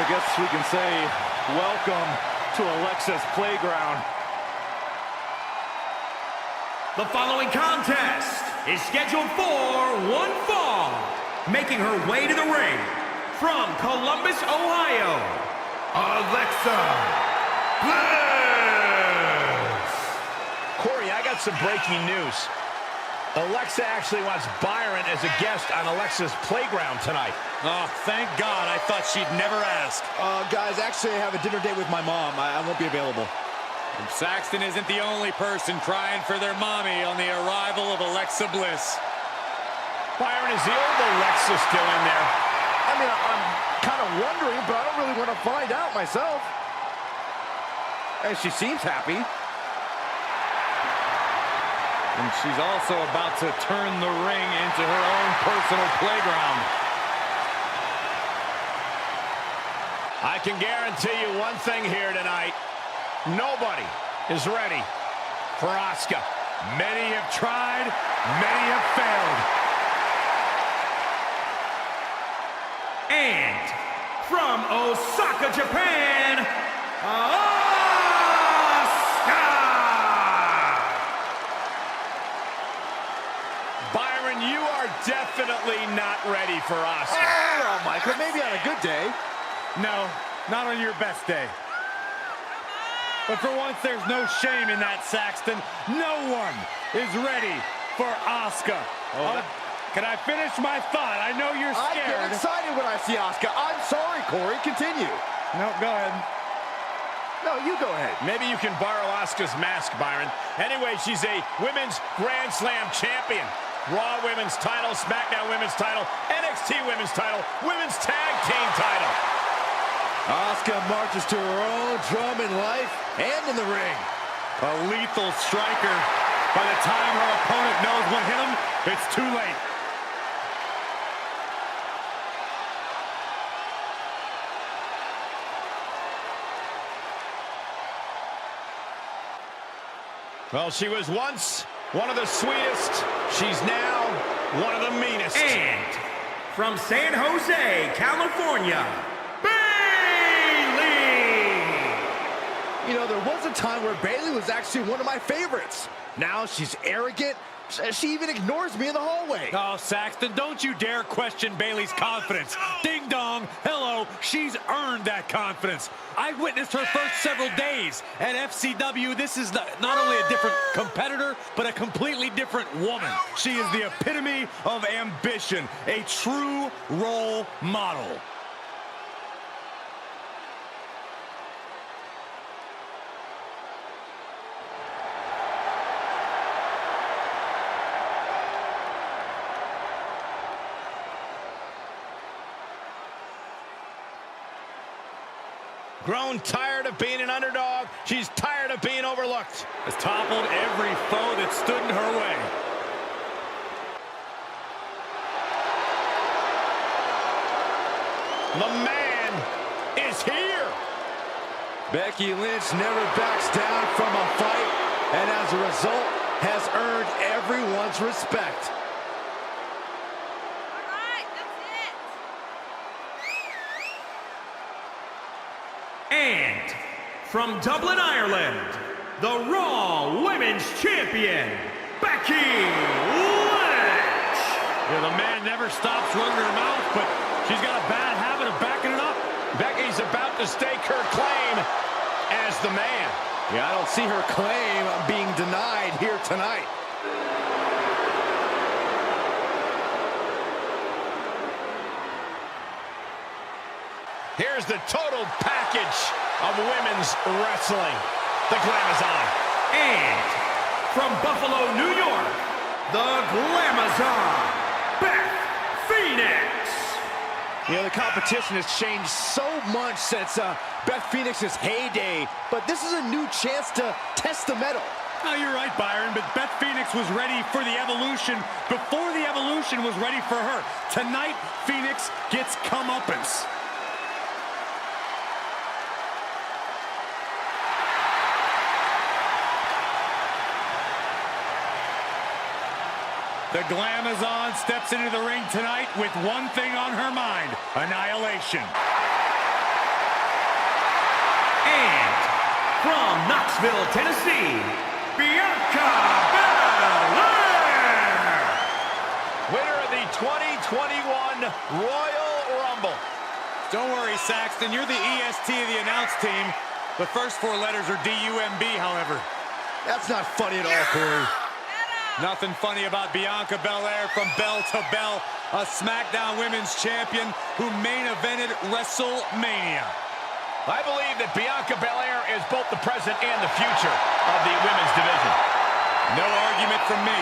I guess we can say welcome to Alexa's playground. The following contest is scheduled for one fall. Making her way to the ring from Columbus, Ohio, Alexa Bliss. Corey, I got some breaking news. Alexa actually wants Byron as a guest on Alexa's playground tonight. Oh, thank God. I thought she'd never ask. Guys, actually, I have a dinner date with my mom. I won't be available. And Saxton isn't the only person crying for their mommy on the arrival of Alexa Bliss. Byron, is the old Alexa still in there? I mean, I'm kind of wondering, but I don't really want to find out myself. And she seems happy. And she's also about to turn the ring into her own personal playground. I can guarantee you one thing here tonight. Nobody is ready for Asuka. Many have tried, many have failed. And from Osaka, Japan, Byron, you are definitely not ready for Asuka. Oh, Michael, maybe on a good day. No, not on your best day. But for once, there's no shame in that, Saxton. No one is ready for Asuka. Can I finish my thought? I know you're scared. I get excited when I see Asuka. I'm sorry, Corey. Continue. No, go ahead. No, you go ahead. Maybe you can borrow Asuka's mask, Byron. Anyway, she's a Women's Grand Slam champion. Raw Women's title, SmackDown Women's title, NXT Women's title, Women's Tag Team title. Asuka marches to her own drum in life and in the ring. A lethal striker. By the time her opponent knows what hit him, it's too late. Well, she was once one of the sweetest. She's now one of the meanest. And from San Jose, California, You know, there was a time where Bayley was actually one of my favorites. Now she's arrogant. She even ignores me in the hallway. Oh, Saxton, don't you dare question Bayley's confidence. Ding dong, hello, she's earned that confidence. I witnessed her first several days at FCW. This is not only a different competitor, but a completely different woman. She is the epitome of ambition, a true role model. Grown tired of being an underdog. She's tired of being overlooked. Has toppled every foe that stood in her way. The man is here. Becky Lynch never backs down from a fight, and as a result, has earned everyone's respect. And from Dublin, Ireland, the Raw Women's Champion, Becky Lynch. Yeah, the man never stops running her mouth, but she's got a bad habit of backing it up. Becky's about to stake her claim as the man. Yeah, I don't see her claim being denied here tonight. Here's the total package of women's wrestling. The Glamazon. And from Buffalo, New York, the Glamazon, Beth Phoenix. You know, the competition has changed so much since Beth Phoenix's heyday, but this is a new chance to test the mettle. No, you're right, Byron, but Beth Phoenix was ready for the evolution before the evolution was ready for her. Tonight, Phoenix gets comeuppance. The Glamazon steps into the ring tonight with one thing on her mind: annihilation. And from Knoxville, Tennessee, Bianca Bel-Air. Winner of the 2021 Royal Rumble. Don't worry, Saxton, you're the EST of the announce team. The first four letters are D-U-M-B, however. That's not funny at all, Corey. Nothing funny about Bianca Belair from bell to bell, a SmackDown Women's Champion who main evented WrestleMania. I believe that Bianca Belair is both the present and the future of the women's division. No argument from me.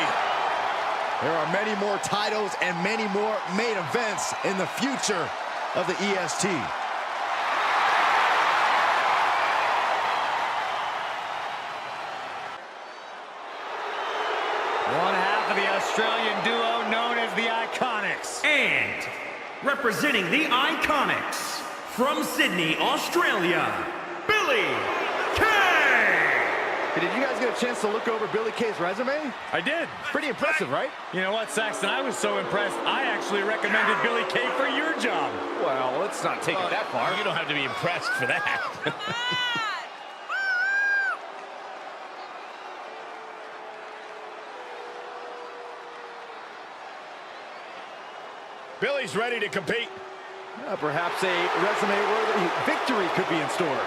There are many more titles and many more main events in the future of the EST. One half of the Australian duo known as the Iconics. And representing the Iconics, from Sydney, Australia, Billie Kay. Hey, did you guys get a chance to look over Billie Kay's resume? I did. Pretty impressive, right? You know what, Saxton? I was so impressed, I actually recommended Billie Kay for your job. Well, let's not take it that far. You don't have to be impressed for that. Billie's ready to compete. Perhaps a resume-worthy victory could be in store.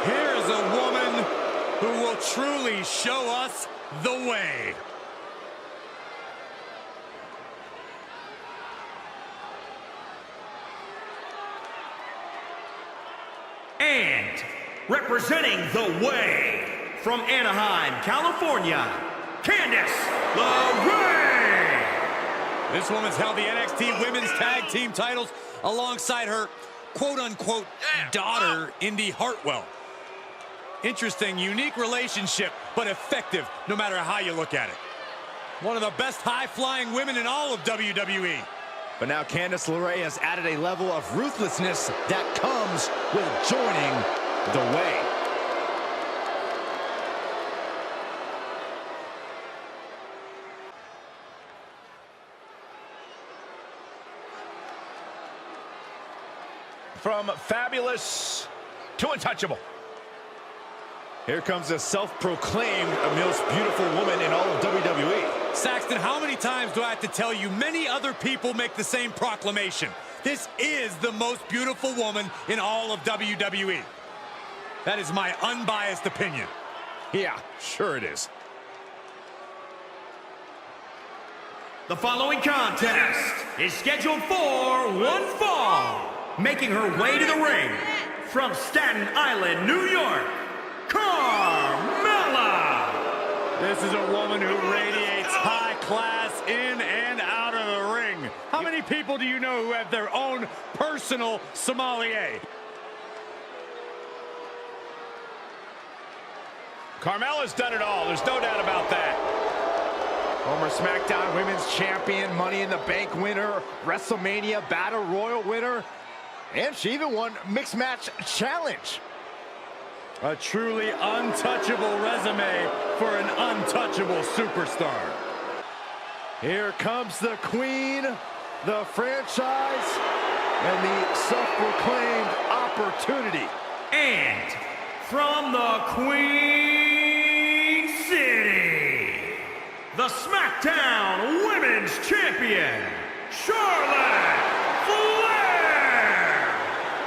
Here's a woman who will truly show us the way. And representing the Way, from Anaheim, California, Candace Lorraine. This woman's held the NXT Women's Tag Team titles alongside her quote-unquote daughter, Indy Hartwell. Interesting, unique relationship, but effective no matter how you look at it. One of the best high-flying women in all of WWE. But now Candace LeRae has added a level of ruthlessness that comes with joining the Way. From fabulous to untouchable. Here comes a self-proclaimed most beautiful woman in all of WWE. Saxton, how many times do I have to tell you many other people make the same proclamation? This is the most beautiful woman in all of WWE. That is my unbiased opinion. Yeah, sure it is. The following contest is scheduled for one fall. Making her way to the ring, from Staten Island, New York, Carmella. This is a woman who radiates high class in and out of the ring. How many people do you know who have their own personal sommelier? Carmella's done it all. There's no doubt about that. Former SmackDown Women's Champion, Money in the Bank winner, WrestleMania Battle Royal winner, and she even won Mixed Match Challenge. A truly untouchable resume for an untouchable superstar. Here comes the Queen, the franchise, and the self-proclaimed opportunity. And from the Queen City, the SmackDown Women's Champion, Charlotte Flair.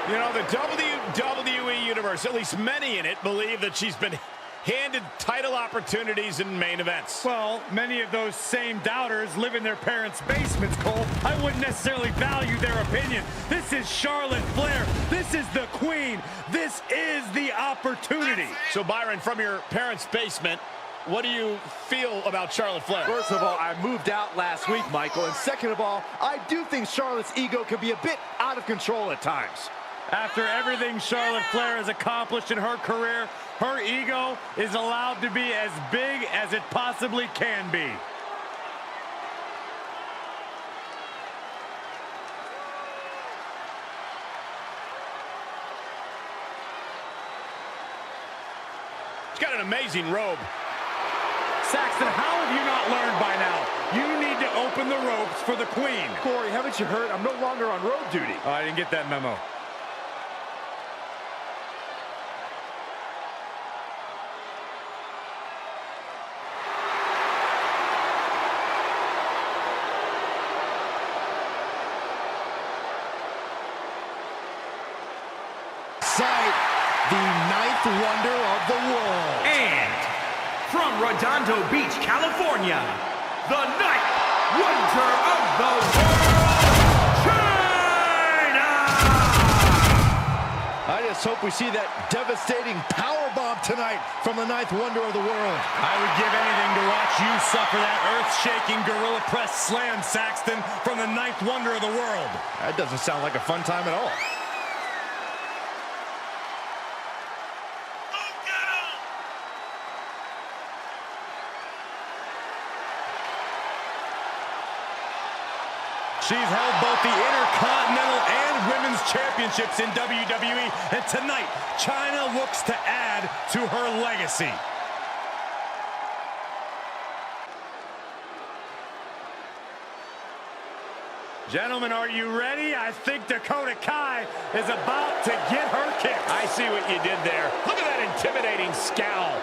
You know, the WWE Universe, at least many in it, believe that she's been handed title opportunities in main events. Well, many of those same doubters live in their parents' basements, Cole. I wouldn't necessarily value their opinion. This is Charlotte Flair. This is the Queen. This is the opportunity. So, Byron, from your parents' basement, what do you feel about Charlotte Flair? First of all, I moved out last week, Michael. And second of all, I do think Charlotte's ego can be a bit out of control at times. After everything Charlotte Flair has accomplished in her career, her ego is allowed to be as big as it possibly can be. She's got an amazing robe. Saxton, how have you not learned by now? You need to open the ropes for the queen. Corey, haven't you heard? I'm no longer on road duty. Oh, I didn't get that memo. Sight, the 9th wonder of the world. And from Redondo Beach, California, the 9th wonder of the world, China! I just hope we see that devastating powerbomb tonight from the 9th wonder of the world. I would give anything to watch you suffer that earth-shaking gorilla press slam, Saxton, from the 9th wonder of the world. That doesn't sound like a fun time at all. She's held both the Intercontinental and Women's Championships in WWE, and tonight, China looks to add to her legacy. Gentlemen, are you ready? I think Dakota Kai is about to get her kick. I see what you did there. Look at that intimidating scowl.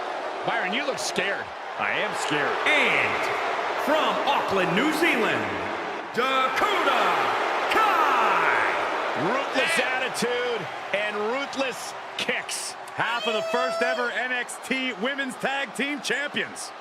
Byron, you look scared. I am scared. And from Auckland, New Zealand, Dakota Kai! Ruthless attitude and ruthless kicks. Half of the first ever NXT Women's Tag Team Champions.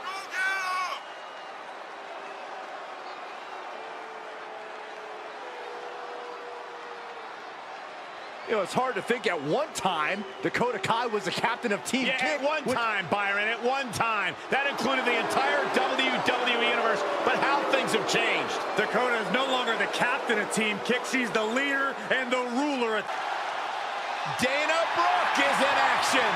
You know, it's hard to think at one time Dakota Kai was the captain of Team Yeah, Kick. at one time, Byron, at one time. That included the entire WWE Universe, but how things have changed. Dakota is no longer the captain of Team Kick. She's the leader and the ruler. Dana Brooke is in action.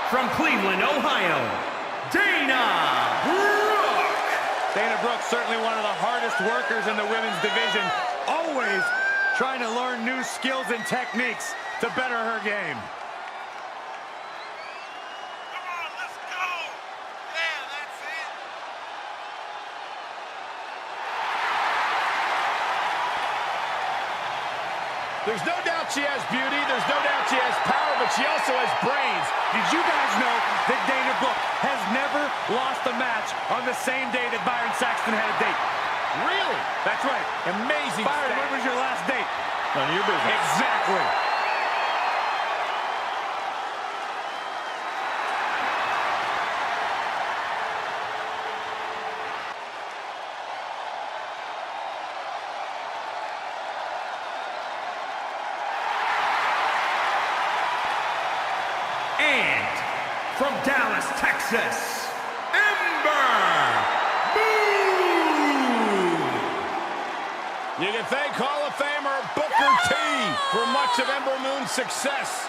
From Cleveland, Ohio, Dana Brooke! Dana Brooke, certainly one of the hardest workers in the women's division, always trying to learn new skills and techniques to better her game. Come on, let's go! Yeah, that's it! There's no doubt she has beauty, there's no doubt she has power, but she also has brains. Did you guys know that Dana Brooke has never lost a match on the same day that Byron Saxton had a date? Really? That's right. Amazing Byron, stat. when was your last date? None of your business. Exactly. And from Dallas, Texas, Ember Moon! You can thank Hall of Famer Booker T for much of Ember Moon's success.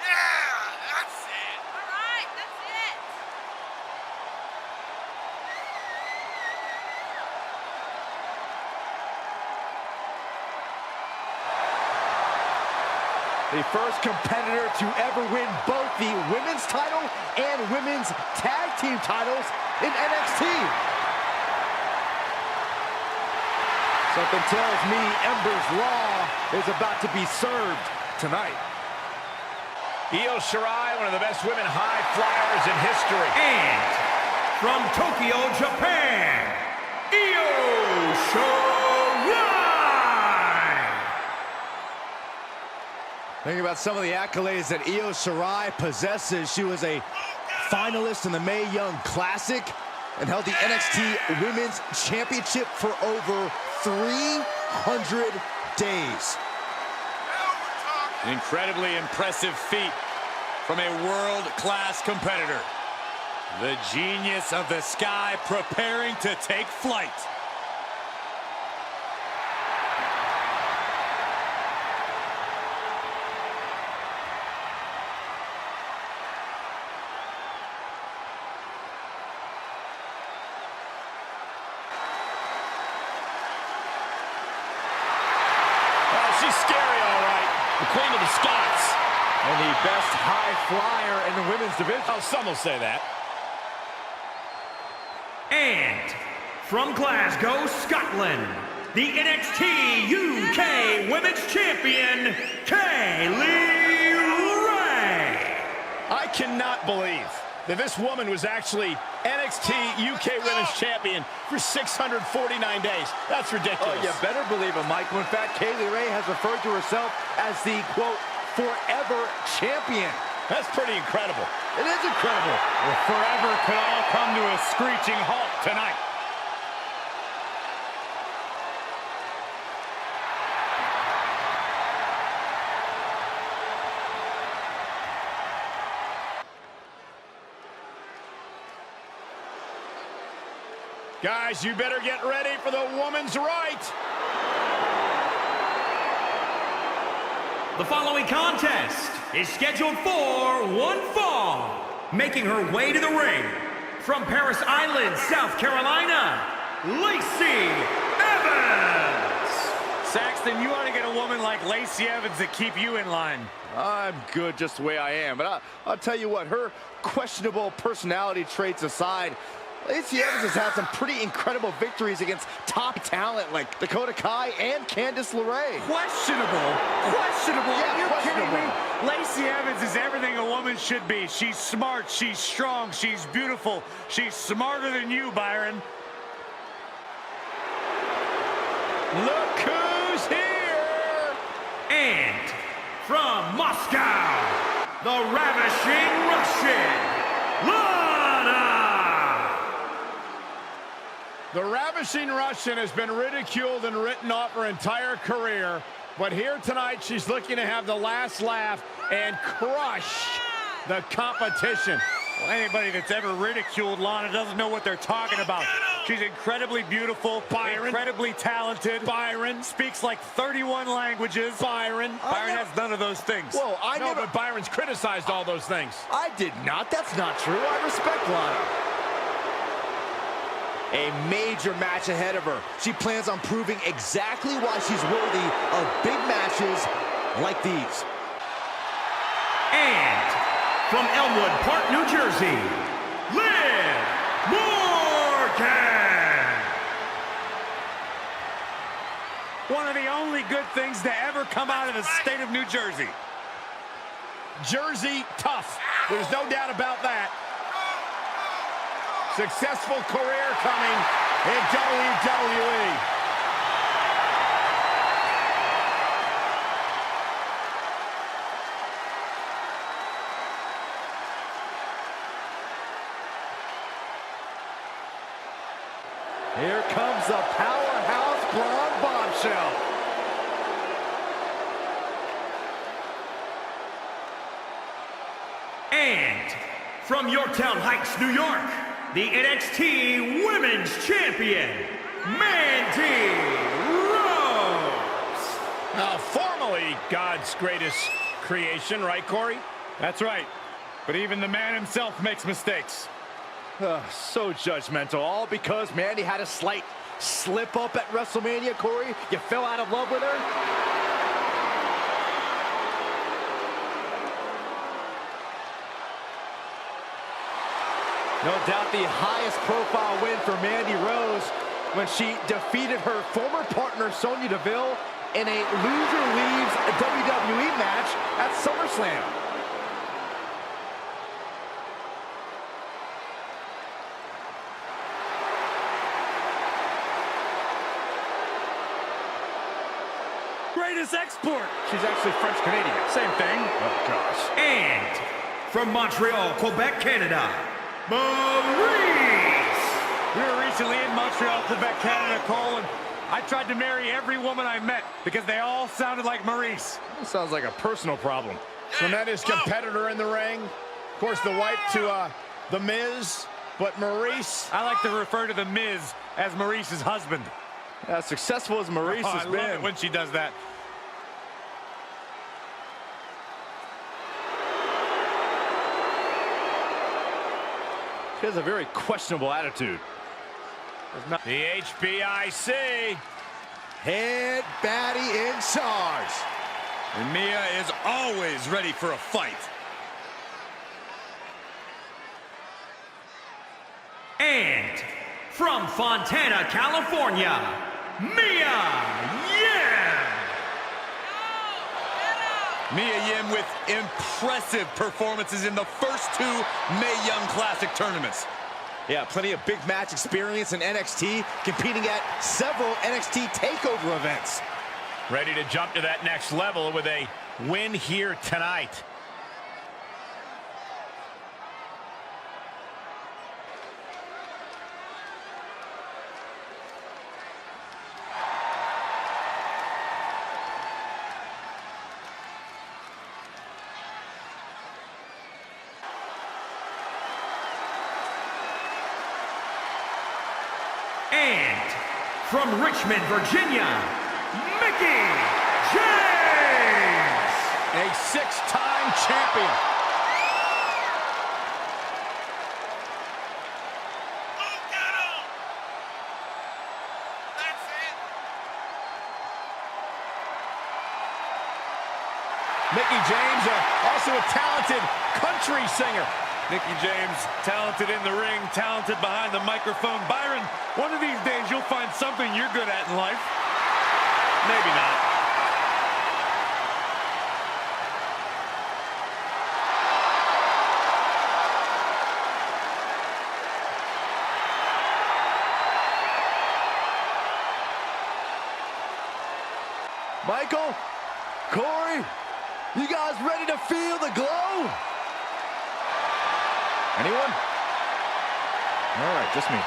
Yeah, that's it! All right, that's it! The first competitor to ever win both the women's title and women's tag team titles in NXT. Something tells me Ember's Law is about to be served tonight. Io Shirai, one of the best women high flyers in history. And from Tokyo, Japan, Io Shirai! Think about some of the accolades that Io Shirai possesses. She was a finalist in the Mae Young Classic and held the NXT Women's Championship for over 300 days. An incredibly impressive feat from a world-class competitor. The genius of the sky preparing to take flight. She's scary, all right. The Queen of the Scots. And the best high flyer in the women's division. Oh, some will say that. And from Glasgow, Scotland, the NXT UK Women's Champion, Kaylee Ray. I cannot believe that this woman was actually NXT UK Women's Champion for 649 days. That's ridiculous. Oh, you better believe it, Michael. In fact, Kaylee Ray has referred to herself as the, quote, forever champion. That's pretty incredible. It is incredible. Well, forever could all come to a screeching halt tonight. Guys, you better get ready for the woman's right. The following contest is scheduled for one fall. Making her way to the ring, from Paris Island, South Carolina, Lacey Evans. Saxton, you ought to get a woman like Lacey Evans to keep you in line. I'm good just the way I am. But I'll tell you what, her questionable personality traits aside, Lacey Evans has had some pretty incredible victories against top talent like Dakota Kai and Candace Lorraine. Questionable? Questionable? Yeah, Are you kidding me? questionable. Lacey Evans is everything a woman should be. She's smart, she's strong, she's beautiful. She's smarter than you, Byron. Look who's here. And from Moscow, the ravishing Russian, Lana. The ravishing Russian has been ridiculed and written off her entire career, but here tonight she's looking to have the last laugh and crush the competition. Well, anybody that's ever ridiculed Lana doesn't know what they're talking about. She's incredibly beautiful, incredibly talented. Byron speaks like 31 languages. Byron has none of those things. Whoa, but Byron's criticized all those things. I did not. That's not true. I respect Lana. A major match ahead of her. She plans on proving exactly why she's worthy of big matches like these. And from Elmwood Park, New Jersey, Liv Morgan. One of the only good things to ever come out of the state of New Jersey. Jersey tough. There's no doubt about that. Successful career coming in WWE. Here comes the powerhouse blonde bombshell. And from Yorktown Heights, New York, the NXT Women's Champion, Mandy Rose. Now, formerly God's greatest creation, right, Corey? That's right. But even the man himself makes mistakes. So judgmental, all because Mandy had a slight slip up at WrestleMania, Corey. You fell out of love with her. No doubt the highest profile win for Mandy Rose when she defeated her former partner Sonya Deville in a loser leaves WWE match at SummerSlam. Greatest export. She's actually French-Canadian. Same thing. Oh, gosh. And from Montreal, Quebec, Canada, Maurice. We were recently in Montreal, Quebec, Canada, Cole, and I tried to marry every woman I met because they all sounded like Maurice. That sounds like a personal problem. So that is competitor in the ring. Of course, the wife to The Miz, but Maurice. I like to refer to The Miz as Maurice's husband. As successful as Maurice has been. I love it when she does that. She has a very questionable attitude. The HBIC. Head baddie in charge. And Mia is always ready for a fight. And from Fontana, California, Mia Yim. Mia Yim with impressive performances in the first two Mae Young Classic tournaments. Yeah, plenty of big match experience in NXT, competing at several NXT TakeOver events. Ready to jump to that next level with a win here tonight. And from Richmond, Virginia, Mickie James. A six-time champion. Go get him! That's it. Mickie James, also a talented country singer. Mickie James, talented in the ring, talented behind the microphone. Byron, one of these days you'll find something you're good at in life. Maybe not. Michael, Corey, you guys ready to feel the glow? Anyone? All right, just me.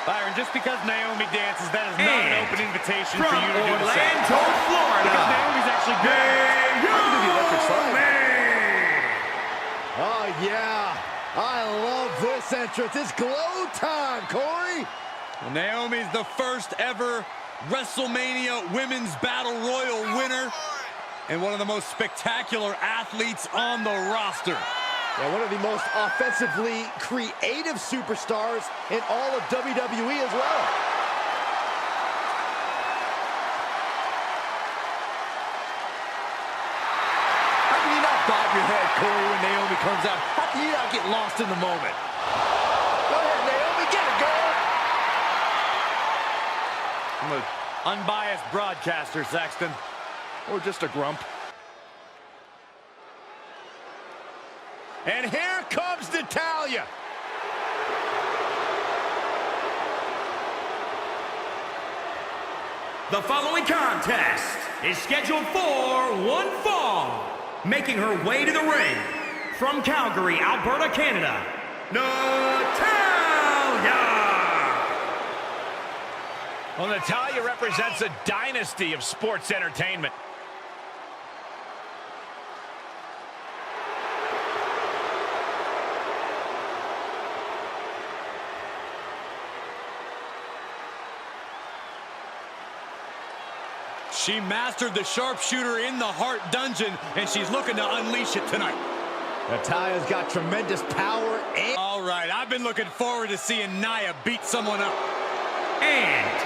Byron, just because Naomi dances, that is not an open invitation for From you to do the same. Orlando, Florida, Because Naomi's actually good. I'll give you the electric slide. Oh, yeah. I love this entrance. It's glow time, Corey. Well, Naomi's the first ever WrestleMania Women's Battle Royal winner and one of the most spectacular athletes on the roster. Yeah, one of the most offensively creative superstars in all of WWE as well. How can you not bob your head, Corey, when Naomi comes out? How can you not get lost in the moment? Go ahead, Naomi, get it, girl. I'm an unbiased broadcaster, Saxton. Or just a grump. And here comes Natalya. The following contest is scheduled for one fall. Making her way to the ring from Calgary, Alberta, Canada, Natalya. Well, Natalya represents a dynasty of sports entertainment. She mastered the sharpshooter in the Heart Dungeon, and she's looking to unleash it tonight. Natalya's got tremendous power and... All right, I've been looking forward to seeing Nia beat someone up. And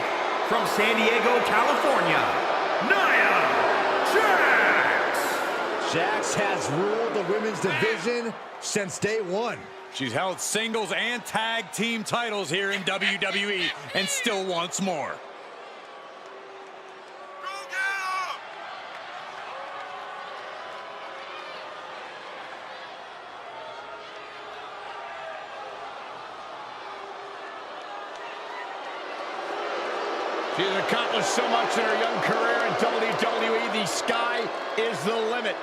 from San Diego, California, Nia Jax. Jax has ruled the women's division since day one. She's held singles and tag team titles here in WWE and still wants more. Go get him! She has accomplished so much in her young career in WWE. The sky is the limit.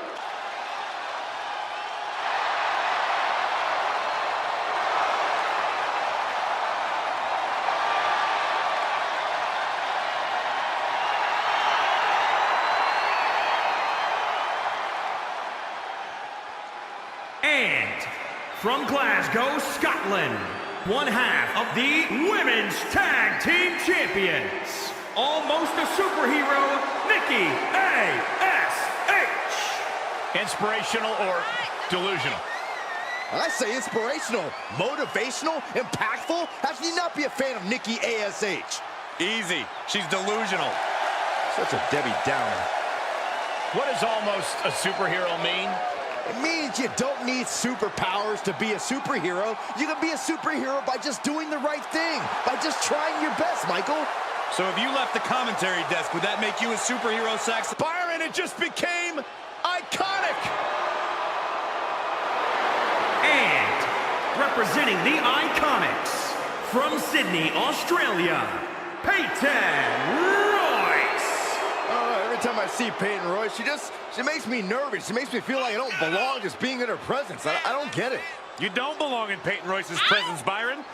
And from Glasgow, Scotland, one half of the Women's Tag Team Champions, almost a superhero, Nikki A.S.H. Inspirational or delusional? I say inspirational, motivational, impactful. How can you not be a fan of Nikki A.S.H.? Easy. She's delusional. Such a Debbie Downer. What does almost a superhero mean? It means you don't need superpowers to be a superhero. You can be a superhero by just doing the right thing, by just trying your best, Michael. So if you left the commentary desk, would that make you a superhero, Saxon? Byron, it just became iconic. And representing the Iconics, from Sydney, Australia, Peyton Royce. Every time I see Peyton Royce, she makes me nervous. She makes me feel like I don't belong just being in her presence. I don't get it. You don't belong in Peyton Royce's presence, Byron.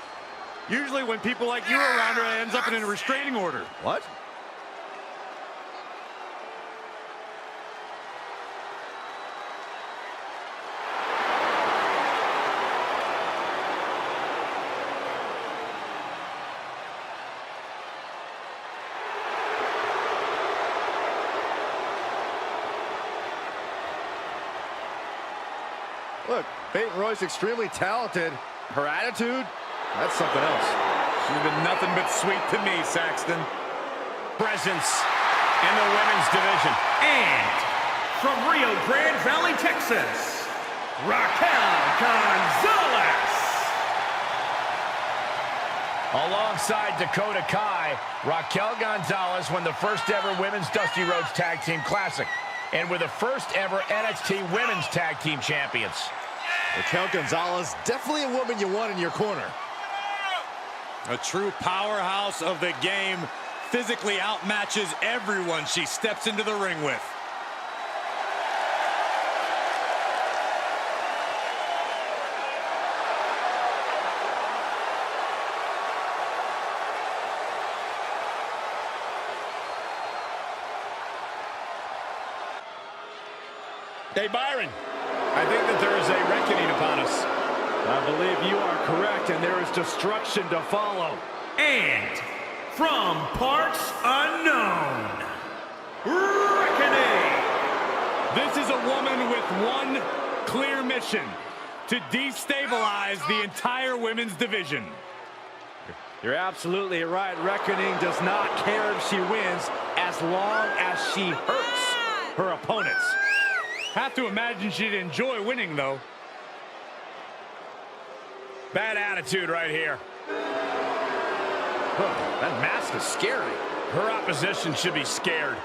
Usually when people like you are around her, it ends up in a restraining order. What? Look, Peyton Royce extremely talented. Her attitude, that's something else. She's been nothing but sweet to me, Saxton. Presence in the women's division. And from Rio Grande Valley, Texas, Raquel Gonzalez. Alongside Dakota Kai, Raquel Gonzalez won the first ever Women's Dusty Rhodes Tag Team Classic, and were the first ever NXT Women's Tag Team Champions. Raquel Gonzalez, definitely a woman you want in your corner. A true powerhouse of the game, physically outmatches everyone she steps into the ring with. Hey, Byron, I think that there is a reckoning upon us. I believe you are correct, and there is destruction to follow. And from parts unknown, Reckoning. This is a woman with one clear mission: to destabilize the entire women's division. You're absolutely right. Reckoning does not care if she wins as long as she hurts her opponents. Have to imagine she'd enjoy winning, though. Bad attitude right here. That mask is scary. Her opposition should be scared.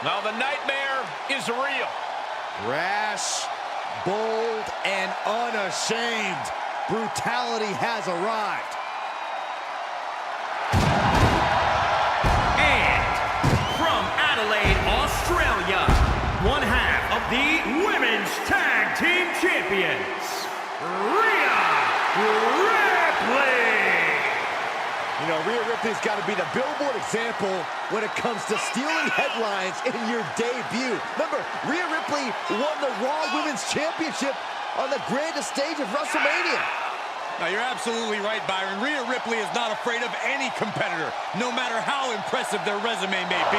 Now the nightmare is real. Rash, bold, and unashamed. Brutality has arrived. And from Adelaide, Australia, one half of the Women's Tag Team Champions, Rita Ripley. You know, Rhea Ripley's got to be the billboard example when it comes to stealing headlines in your debut. Remember, Rhea Ripley won the Raw Women's Championship on the grandest stage of WrestleMania. Now, you're absolutely right, Byron. Rhea Ripley is not afraid of any competitor, no matter how impressive their resume may be.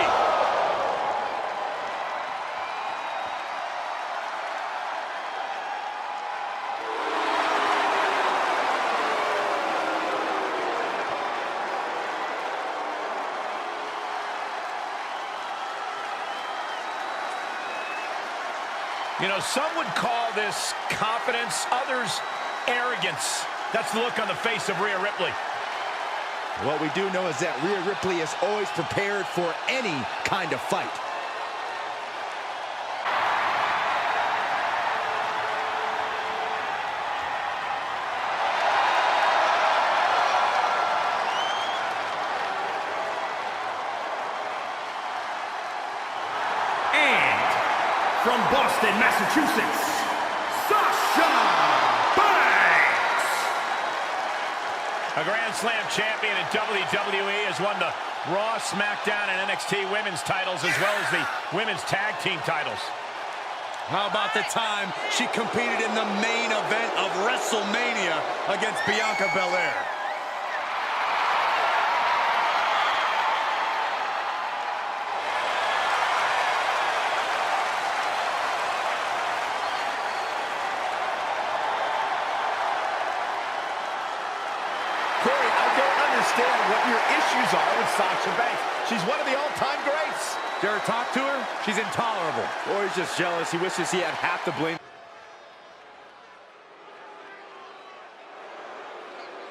You know, some would call this confidence, others arrogance. That's the look on the face of Rhea Ripley. What we do know is that Rhea Ripley is always prepared for any kind of fight. From Boston, Massachusetts, Sasha Banks. A Grand Slam champion in WWE, has won the Raw, SmackDown, and NXT women's titles, as well as the women's tag team titles. How about the time she competed in the main event of WrestleMania against Bianca Bel-Air? Corey, I don't understand what your issues are with Sasha Banks. She's one of the all-time greats. Dare talk to her? She's intolerable. Or he's just jealous. He wishes he had half the blame.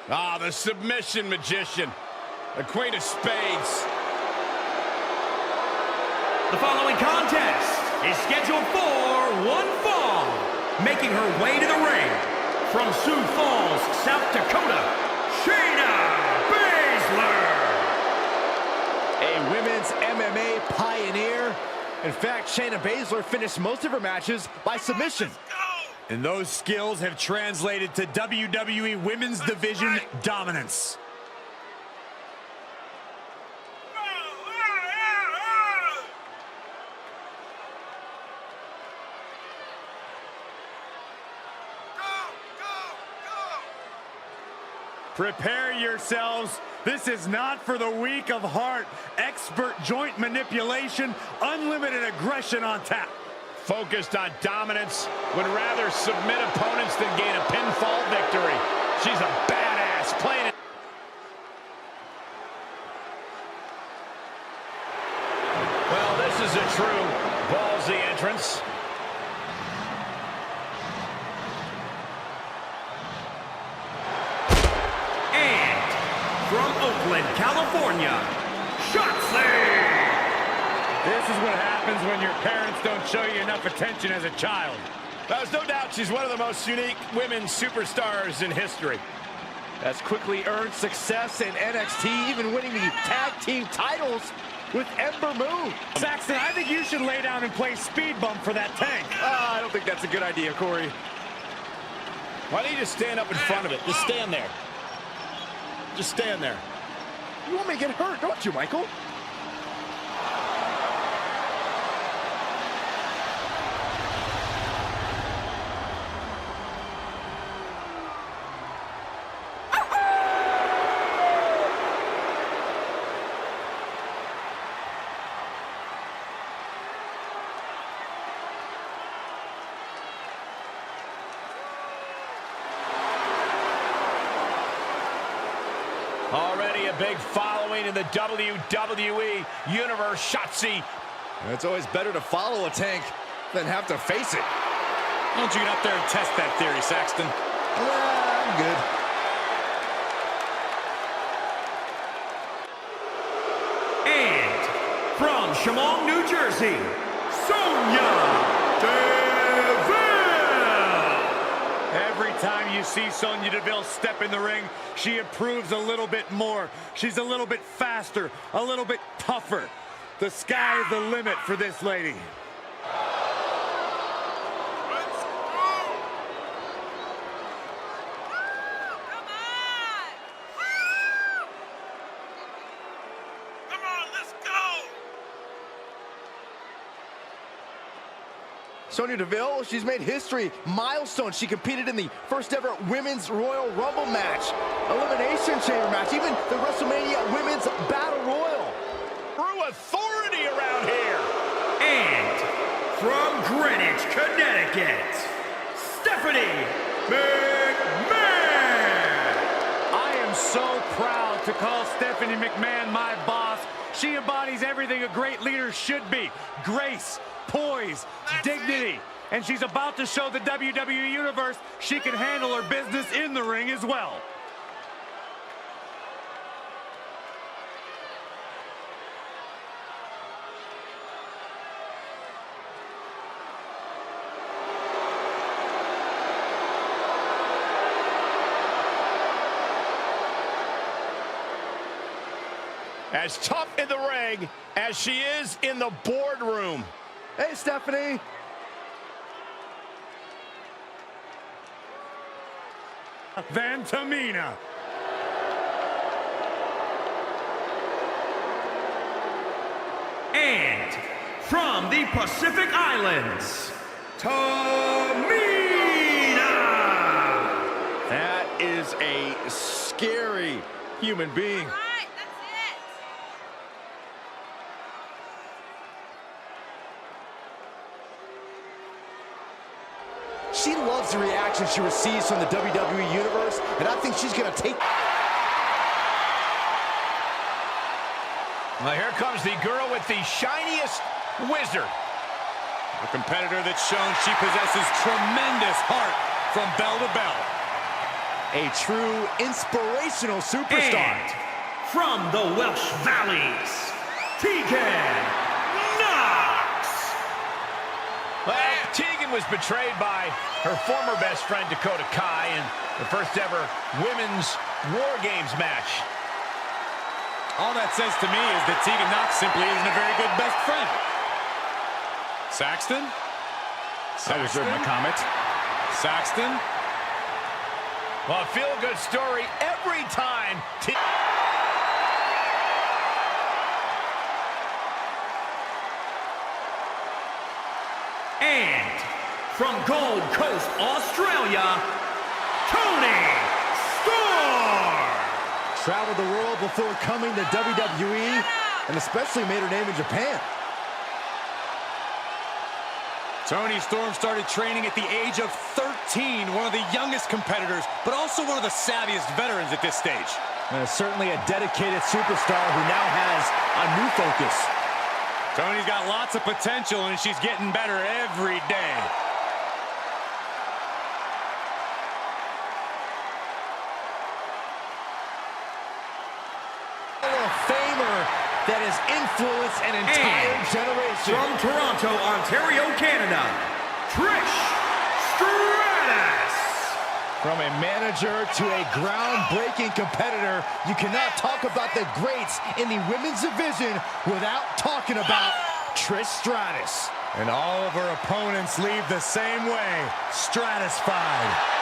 Ah, the submission magician. The Queen of Spades. The following contest is scheduled for one fall. Making her way to the ring from Sioux Falls, South Dakota, Shayna Baszler. A women's MMA pioneer. In fact, Shayna Baszler finished most of her matches by submission. And those skills have translated to WWE Women's Division dominance. Prepare yourselves. This is not for the weak of heart. Expert joint manipulation, unlimited aggression on tap. Focused on dominance, would rather submit opponents than gain a pinfall victory. She's a badass, playing it. Well, this is a true ballsy entrance. From Oakland, California, Shotzi! This is what happens when your parents don't show you enough attention as a child. There's no doubt she's one of the most unique women superstars in history. Has quickly earned success in NXT, even winning the tag team titles with Ember Moon. Saxton, I think you should lay down and play speed bump for that tank. I don't think that's a good idea, Corey. Why don't you just stand up in front of it? Just stand there. Just stand there. You want me to get hurt, don't you, Michael? Already a big following in the WWE Universe, Shotzi. It's always better to follow a tank than have to face it. Why don't you get up there and test that theory, Saxton? I'm good. And from Chemung, New Jersey, Sonya Deville. Every time you see Sonya Deville step in the ring, she improves a little bit more. She's a little bit faster, a little bit tougher. The sky is the limit for this lady. Sonya Deville, she's made history, milestone. She competed in the first ever Women's Royal Rumble match, Elimination Chamber match, even the WrestleMania Women's Battle Royal. True authority around here. And from Greenwich, Connecticut, Stephanie McMahon. I am so proud to call Stephanie McMahon my boss. She embodies everything a great leader should be. Grace, poise, dignity. And she's about to show the WWE Universe she can handle her business in the ring as well. As tough in the ring as she is in the boardroom. Hey, Stephanie. Tamina. And from the Pacific Islands, Tamina! That is a scary human being. All right, that's it. She loves the reaction she receives from the WWE Universe, and I think she's gonna take... Well, here comes the girl with the shiniest wizard. A competitor that's shown she possesses tremendous heart from bell to bell. A true inspirational superstar. And from the Welsh Valleys, Tegan Knox! Well, Tegan was betrayed by her former best friend Dakota Kai in the first ever Women's War Games match. All that says to me is that Tegan Knox simply isn't a very good best friend. Saxton? I reserve my comment. Saxton? Well, a feel-good story every time. And from Gold Coast, Australia, Tony Storm! Traveled the world before coming to WWE, and especially made her name in Japan. Toni Storm started training at the age of 13, one of the youngest competitors, but also one of the savviest veterans at this stage. Certainly a dedicated superstar who now has a new focus. Toni's got lots of potential, and she's getting better every day. Hall of Famer that has influenced an entire generation. From Toronto, Ontario, Canada, Trish Stratus! From a manager to a groundbreaking competitor, you cannot talk about the greats in the women's division without talking about Trish Stratus. And all of her opponents leave the same way, stratified.